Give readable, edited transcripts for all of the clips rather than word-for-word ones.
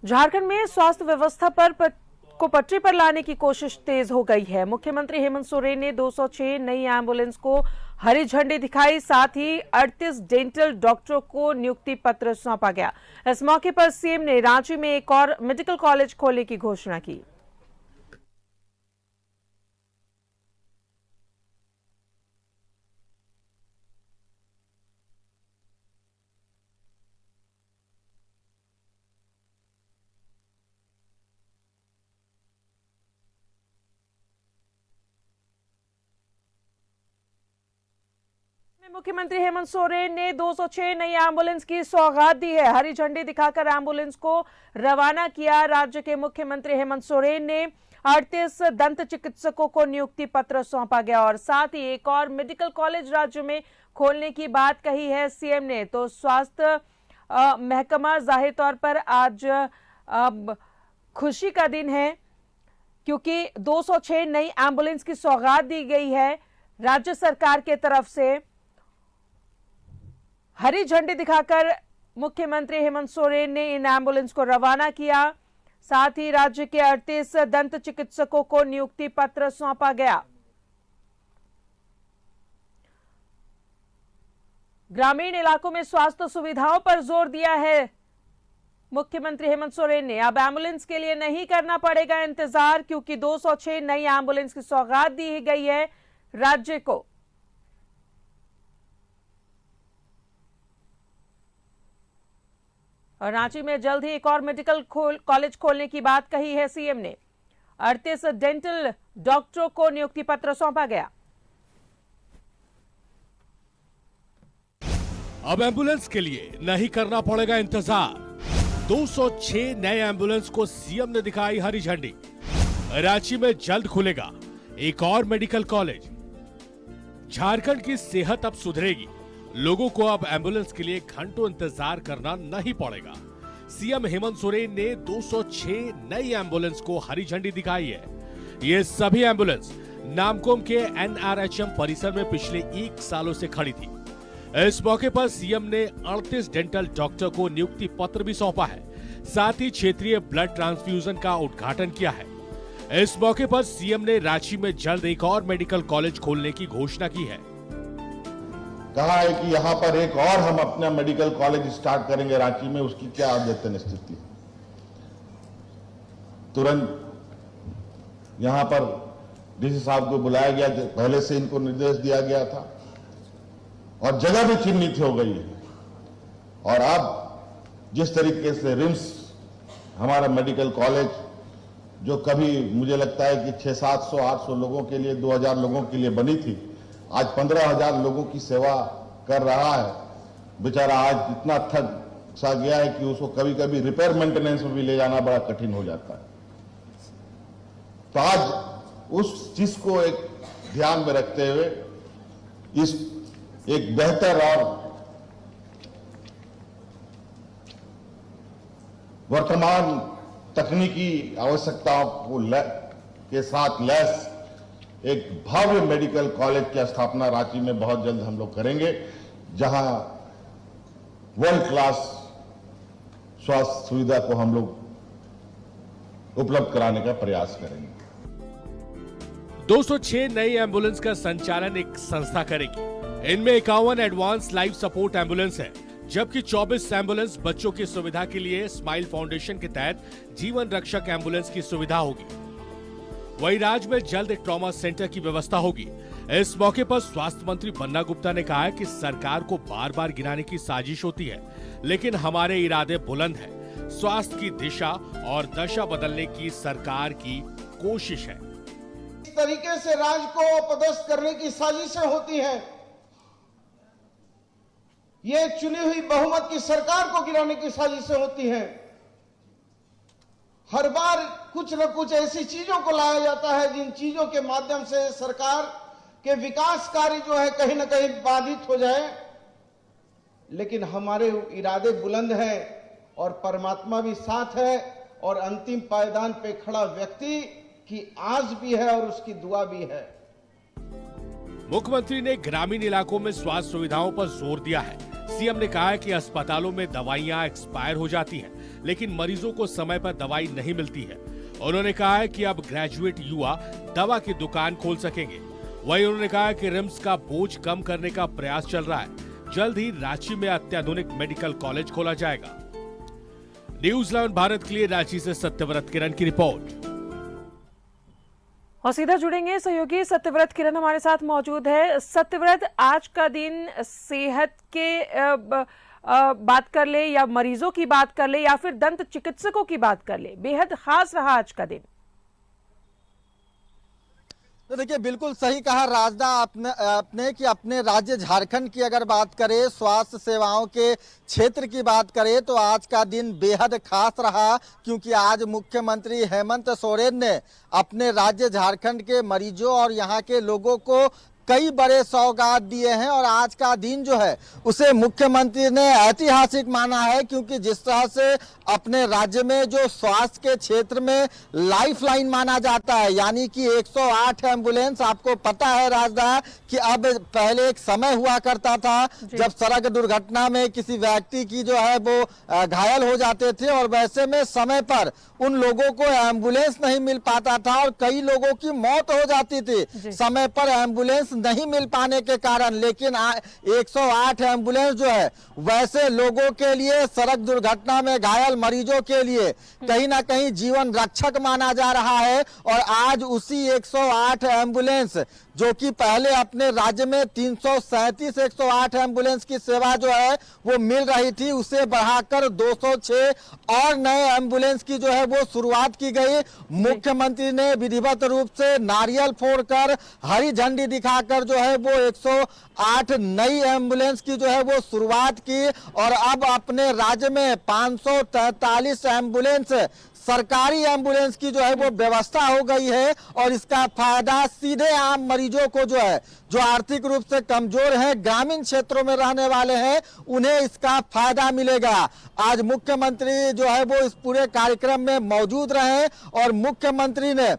झारखंड में स्वास्थ्य व्यवस्था को पटरी पर लाने की कोशिश तेज हो गई है। मुख्यमंत्री हेमंत सोरेन ने 206 नई एम्बुलेंस को हरी झंडी दिखाई। साथ ही 38 डेंटल डॉक्टरों को नियुक्ति पत्र सौंपा गया। इस मौके पर सीएम ने रांची में एक और मेडिकल कॉलेज खोलने की घोषणा की। मुख्यमंत्री हेमंत सोरेन ने 206 नई एम्बुलेंस की सौगात दी है। हरी झंडी दिखाकर एम्बुलेंस को रवाना किया। राज्य के मुख्यमंत्री हेमंत सोरेन ने 38 दंत चिकित्सकों को नियुक्ति पत्र सौंपा गया और साथ ही एक और मेडिकल कॉलेज राज्य में खोलने की बात कही है सीएम ने। तो स्वास्थ्य महकमा जाहिर तौर पर आज खुशी का दिन है क्योंकि 206 नई एम्बुलेंस की सौगात दी गई है राज्य सरकार के तरफ से। हरी झंडी दिखाकर मुख्यमंत्री हेमंत सोरेन ने इन एम्बुलेंस को रवाना किया। साथ ही राज्य के 38 दंत चिकित्सकों को नियुक्ति पत्र सौंपा गया। ग्रामीण इलाकों में स्वास्थ्य सुविधाओं पर जोर दिया है मुख्यमंत्री हेमंत सोरेन ने। अब एम्बुलेंस के लिए नहीं करना पड़ेगा इंतजार क्योंकि 206 नई एम्बुलेंस की सौगात दी गई है राज्य को। और रांची में जल्द ही एक और मेडिकल कॉलेज खोलने की बात कही है सीएम ने। 38 डेंटल डॉक्टरों को नियुक्ति पत्र सौंपा गया। अब एम्बुलेंस के लिए नहीं करना पड़ेगा इंतजार। 206 नए एम्बुलेंस को सीएम ने दिखाई हरी झंडी। रांची में जल्द खुलेगा एक और मेडिकल कॉलेज। झारखंड की सेहत अब सुधरेगी। लोगों को अब एम्बुलेंस के लिए घंटों इंतजार करना नहीं पड़ेगा। सीएम हेमंत सोरेन ने 206 नई एम्बुलेंस को हरी झंडी दिखाई है। ये सभी एम्बुलेंस नामकुम के एनआरएचएम परिसर में पिछले 1 सालों से खड़ी थी। इस मौके पर सीएम ने 38 डेंटल डॉक्टर को नियुक्ति पत्र भी सौंपा है। साथ ही क्षेत्रीय ब्लड ट्रांसफ्यूजन का उद्घाटन किया है। इस मौके पर सीएम ने रांची में जल्द एक और मेडिकल कॉलेज खोलने की घोषणा की है। कहा है कि यहां पर एक और हम अपना मेडिकल कॉलेज स्टार्ट करेंगे रांची में। उसकी क्या अद्यतन स्थिति? तुरंत यहां पर डीसी साहब को बुलाया गया। पहले से इनको निर्देश दिया गया था और जगह भी चिन्हित हो गई है। और अब जिस तरीके से रिम्स हमारा मेडिकल कॉलेज जो कभी मुझे लगता है कि 600, 700, 800 लोगों के लिए, 2000 लोगों के लिए बनी थी, आज 15,000 लोगों की सेवा कर रहा है। बेचारा आज इतना थक सा गया है कि उसको कभी कभी रिपेयर मेंटेनेंस में भी ले जाना बड़ा कठिन हो जाता है। तो आज उस चीज को एक ध्यान में रखते हुए इस एक बेहतर और वर्तमान तकनीकी आवश्यकताओं को के साथ लैस एक भव्य मेडिकल कॉलेज की स्थापना रांची में बहुत जल्द हम लोग करेंगे, जहां वर्ल्ड क्लास स्वास्थ्य सुविधा को हम लोग उपलब्ध कराने का प्रयास करेंगे। 206 नई एम्बुलेंस का संचालन एक संस्था करेगी। इनमें 51 एडवांस लाइफ सपोर्ट एम्बुलेंस है, जबकि 24 एम्बुलेंस बच्चों की सुविधा के लिए स्माइल फाउंडेशन के तहत जीवन रक्षक एम्बुलेंस की सुविधा होगी। वहीं राज्य में जल्द एक ट्रॉमा सेंटर की व्यवस्था होगी। इस मौके पर स्वास्थ्य मंत्री बन्ना गुप्ता ने कहा कि सरकार को बार बार गिराने की साजिश होती है, लेकिन हमारे इरादे बुलंद हैं। स्वास्थ्य की दिशा और दशा बदलने की सरकार की कोशिश है। इस तरीके से राज्य को अपदस्थ करने की साजिशें होती हैं। ये चुनी हुई बहुमत की सरकार को गिराने की साजिशें होती हैं। हर बार कुछ न कुछ ऐसी चीजों को लाया जाता है जिन चीजों के माध्यम से सरकार के विकास कार्य जो है कहीं न कहीं बाधित हो जाए। लेकिन हमारे इरादे बुलंद हैं और परमात्मा भी साथ है और अंतिम पायदान पे खड़ा व्यक्ति की आस भी है और उसकी दुआ भी है। मुख्यमंत्री ने ग्रामीण इलाकों में स्वास्थ्य सुविधाओं पर जोर दिया है। सीएम ने कहा है कि अस्पतालों में दवाइयां एक्सपायर हो जाती हैं, लेकिन मरीजों को समय पर दवाई नहीं मिलती है। उन्होंने कहा है कि अब ग्रेजुएट युवा दवा की दुकान खोल सकेंगे। वहीं उन्होंने कहा कि रिम्स का बोझ कम करने का प्रयास चल रहा है। जल्द ही रांची में अत्याधुनिक मेडिकल कॉलेज खोला जाएगा। न्यूज 11 भारत के लिए रांची से सत्यव्रत किरण की रिपोर्ट। और सीधा जुड़ेंगे सहयोगी सत्यव्रत किरण हमारे साथ मौजूद है। सत्यव्रत, आज का दिन सेहत के बात कर ले या मरीजों की बात कर ले या फिर दंत चिकित्सकों की बात कर ले, बेहद खास रहा आज का दिन। तो देखिए, बिल्कुल सही कहा राजदा आपने कि अपने राज्य झारखंड की अगर बात करें, स्वास्थ्य सेवाओं के क्षेत्र की बात करें, तो आज का दिन बेहद खास रहा, क्योंकि आज मुख्यमंत्री हेमंत सोरेन ने अपने राज्य झारखंड के मरीजों और यहाँ के लोगों को कई बड़े सौगात दिए हैं। और आज का दिन जो है उसे मुख्यमंत्री ने ऐतिहासिक माना है, क्योंकि जिस तरह से अपने राज्य में जो स्वास्थ्य के क्षेत्र में लाइफलाइन माना जाता है, यानी कि 108 एम्बुलेंस, आपको पता है राजदा कि अब पहले एक समय हुआ करता था जब सड़क दुर्घटना में किसी व्यक्ति की जो है वो घायल हो जाते थे और वैसे में समय पर उन लोगों को एम्बुलेंस नहीं मिल पाता था और कई लोगों की मौत हो जाती थी समय पर एम्बुलेंस नहीं मिल पाने के कारण। लेकिन 108 एम्बुलेंस जो है वैसे लोगों के लिए, सड़क दुर्घटना में घायल मरीजों के लिए कहीं ना कहीं जीवन रक्षक माना जा रहा है। और आज उसी 108 एम्बुलेंस जो कि पहले अपने राज्य में 337 108 एम्बुलेंस की सेवा जो है वो मिल रही थी, उसे बढ़ाकर 206 और नए एम्बुलेंस की जो है वो शुरुआत की गई। मुख्यमंत्री ने विधिवत रूप से नारियल फोड़कर, हरी झंडी दिखाकर जो है वो 108 नई एम्बुलेंस की जो है वो शुरुआत की। और अब अपने राज्य में 543 एम्बुलेंस, सरकारी एम्बुलेंस की जो है वो व्यवस्था हो गई है। और इसका फायदा सीधे आम मरीजों को जो है, जो आर्थिक रूप से कमजोर हैं, ग्रामीण क्षेत्रों में रहने वाले हैं, उन्हें इसका फायदा मिलेगा। आज मुख्यमंत्री जो है वो इस पूरे कार्यक्रम में मौजूद रहे और मुख्यमंत्री ने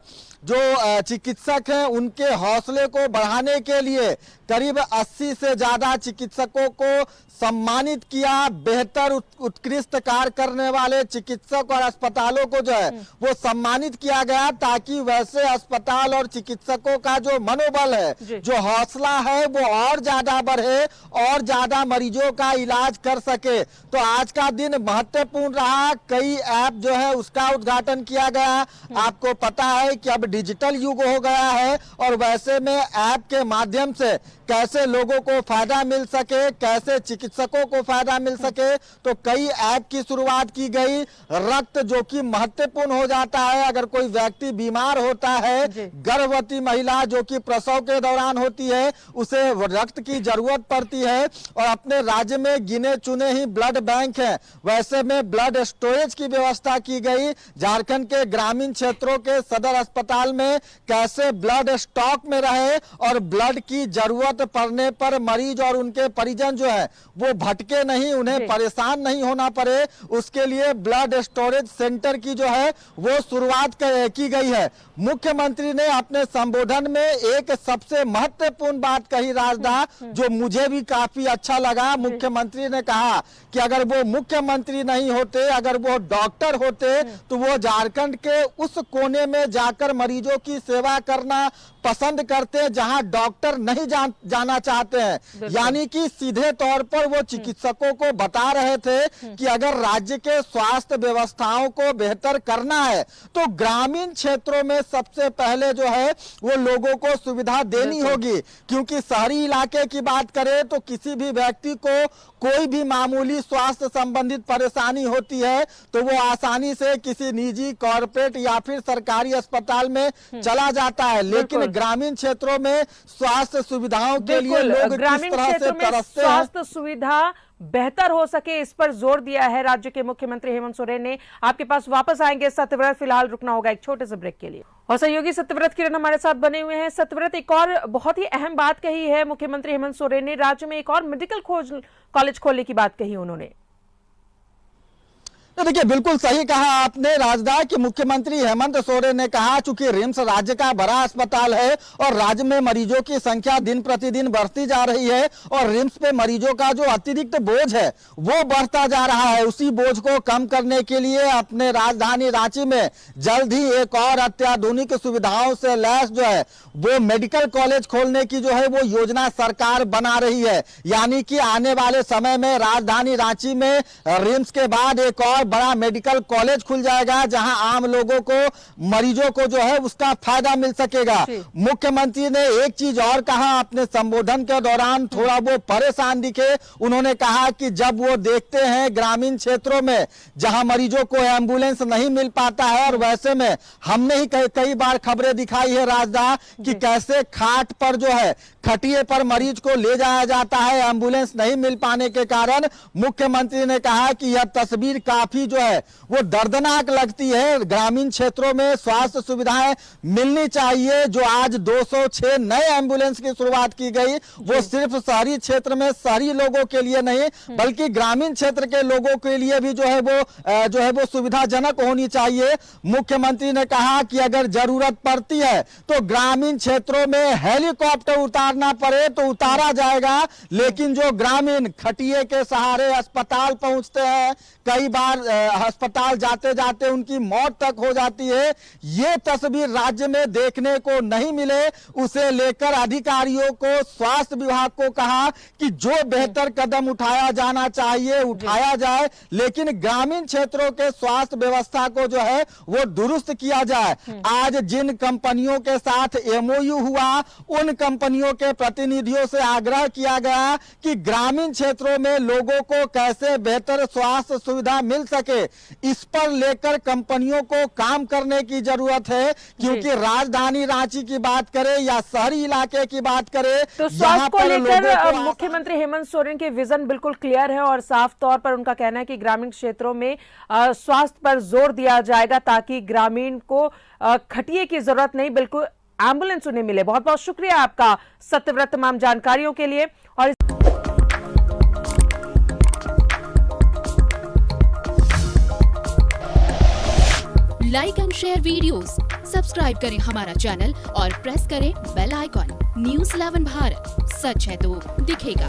जो चिकित्सक हैं उनके हौसले को बढ़ाने के लिए करीब 80 से ज्यादा चिकित्सकों को सम्मानित किया। बेहतर उत्कृष्ट कार्य करने वाले चिकित्सक और अस्पतालों को जो है वो सम्मानित किया गया, ताकि वैसे अस्पताल और चिकित्सकों का जो मनोबल है, जो हौसला है, वो और ज्यादा बढ़े और ज्यादा मरीजों का इलाज कर सके। तो आज का दिन महत्वपूर्ण रहा। कई ऐप जो है उसका उद्घाटन किया गया। आपको पता है कि अब डिजिटल युग हो गया है और वैसे में ऐप के माध्यम से कैसे लोगों को फायदा मिल सके, कैसे चिकित्सकों को फायदा मिल सके, तो कई ऐप की शुरुआत की गई। रक्त जो कि महत्वपूर्ण हो जाता है, अगर कोई व्यक्ति बीमार होता है, गर्भवती महिला जो कि प्रसव के दौरान होती है, उसे रक्त की जरूरत पड़ती है। और अपने राज्य में गिने चुने ही ब्लड बैंक है, वैसे में ब्लड स्टोरेज की व्यवस्था की गई। झारखंड के ग्रामीण क्षेत्रों के सदर अस्पताल में कैसे ब्लड स्टॉक में रहे और ब्लड की जरूरत पड़ने पर मरीज और उनके परिजन जो है वो भटके नहीं, उन्हें परेशान नहीं होना पड़े, उसके लिए ब्लड स्टोरेज सेंटर की जो है वो शुरुआत की गई है। मुख्यमंत्री ने अपने संबोधन में एक सबसे महत्वपूर्ण बात कही राजदा, जो मुझे भी काफी अच्छा लगा। मुख्यमंत्री ने कहा कि अगर वो मुख्यमंत्री नहीं होते, अगर वो डॉक्टर होते, तो वो झारखंड के उस कोने में जाकर मरीजों की सेवा करना पसंद करते हैं जहां डॉक्टर नहीं जाना चाहते हैं। यानी कि सीधे तौर पर वो चिकित्सकों को बता रहे थे कि अगर राज्य के स्वास्थ्य व्यवस्थाओं को बेहतर करना है तो ग्रामीण क्षेत्रों में सबसे पहले जो है वो लोगों को सुविधा देनी होगी। क्योंकि शहरी इलाके की बात करें तो किसी भी व्यक्ति को कोई भी मामूली स्वास्थ्य संबंधित परेशानी होती है तो वो आसानी से किसी निजी, कॉर्पोरेट या फिर सरकारी अस्पताल में चला जाता है। लेकिन ग्रामीण क्षेत्रों में स्वास्थ्य सुविधाओं के लिए लोग ग्रामीण क्षेत्रों में स्वास्थ्य सुविधा बेहतर हो सके, इस पर जोर दिया है राज्य के मुख्यमंत्री हेमंत सोरेन ने। आपके पास वापस आएंगे सत्यव्रत, फिलहाल रुकना होगा एक छोटे से ब्रेक के लिए। और सहयोगी सत्यव्रत किरण हमारे साथ बने हुए हैं। सत्यव्रत, एक और बहुत ही अहम बात कही है मुख्यमंत्री हेमंत सोरेन ने, राज्य में एक और मेडिकल कॉलेज खोलने की बात कही उन्होंने। तो देखिए बिल्कुल सही कहा आपने राजदा कि मुख्यमंत्री हेमंत सोरेन ने कहा चूंकि रिम्स राज्य का बड़ा अस्पताल है और राज्य में मरीजों की संख्या दिन प्रतिदिन बढ़ती जा रही है और रिम्स पे मरीजों का जो अतिरिक्त बोझ है वो बढ़ता जा रहा है। उसी बोझ को कम करने के लिए अपने राजधानी रांची में जल्द ही एक और अत्याधुनिक सुविधाओं से लैस जो है वो मेडिकल कॉलेज खोलने की जो है वो योजना सरकार बना रही है। यानी कि आने वाले समय में राजधानी रांची में रिम्स के बाद एक और बड़ा मेडिकल कॉलेज खुल जाएगा जहां आम लोगों को मरीजों को जो है उसका फायदा मिल सकेगा। मुख्यमंत्री ने एक चीज और कहा अपने संबोधन के दौरान, थोड़ा वो परेशान दिखे। उन्होंने कहा कि जब वो देखते हैं ग्रामीण क्षेत्रों में जहां मरीजों को एम्बुलेंस नहीं मिल पाता है और वैसे में हमने ही कई बार खबरें दिखाई है राजदा कि कैसे खाट पर जो है खटिए पर मरीज को ले जाया जाता है, एम्बुलेंस नहीं मिल पाने के कारण मुख्यमंत्री ने कहा कि यह तस्वीर काफी जो है वो दर्दनाक लगती है। ग्रामीण क्षेत्रों में स्वास्थ्य सुविधाएं मिलनी चाहिए। जो आज 206 नए एम्बुलेंस की शुरुआत की गई वो सिर्फ शहरी क्षेत्र में शहरी लोगों के लिए नहीं बल्कि ग्रामीण क्षेत्र के लोगों के लिए भी जो है वो सुविधाजनक होनी चाहिए। मुख्यमंत्री ने कहा कि अगर जरूरत पड़ती है तो ग्रामीण क्षेत्रों में हेलीकॉप्टर उतारना पड़े तो उतारा जाएगा, लेकिन जो ग्रामीण खटिए के सहारे अस्पताल पहुंचते हैं, कई बार अस्पताल जाते जाते उनकी मौत तक हो जाती है, ये तस्वीर राज्य में देखने को नहीं मिले। उसे लेकर अधिकारियों को, स्वास्थ्य विभाग को कहा कि जो बेहतर कदम उठाया जाना चाहिए उठाया जाए, लेकिन ग्रामीण क्षेत्रों के स्वास्थ्य व्यवस्था को जो है वो दुरुस्त किया जाए। आज जिन कंपनियों के साथ एमओयू हुआ उन कंपनियों के प्रतिनिधियों से आग्रह किया गया कि ग्रामीण क्षेत्रों में लोगों को कैसे बेहतर स्वास्थ्य सुविधा मिल सके, इस पर लेकर कंपनियों को काम करने की जरूरत है। क्योंकि राजधानी रांची की बात करें या शहरी इलाके की बात करें तो स्वास्थ्य को लेकर मुख्यमंत्री हेमंत सोरेन के विजन बिल्कुल क्लियर है और साफ तौर पर उनका कहना है कि ग्रामीण क्षेत्रों में स्वास्थ्य पर जोर दिया जाएगा ताकि ग्रामीण को खटिए की जरूरत नहीं बिल्कुल एम्बुलेंस उन्हें मिले। बहुत बहुत शुक्रिया आपका सत्यव्रत तमाम जानकारियों के लिए। और like and share videos, subscribe करें हमारा चैनल और प्रेस करें बेल आइकॉन। न्यूज़ 11 भारत, सच है तो दिखेगा।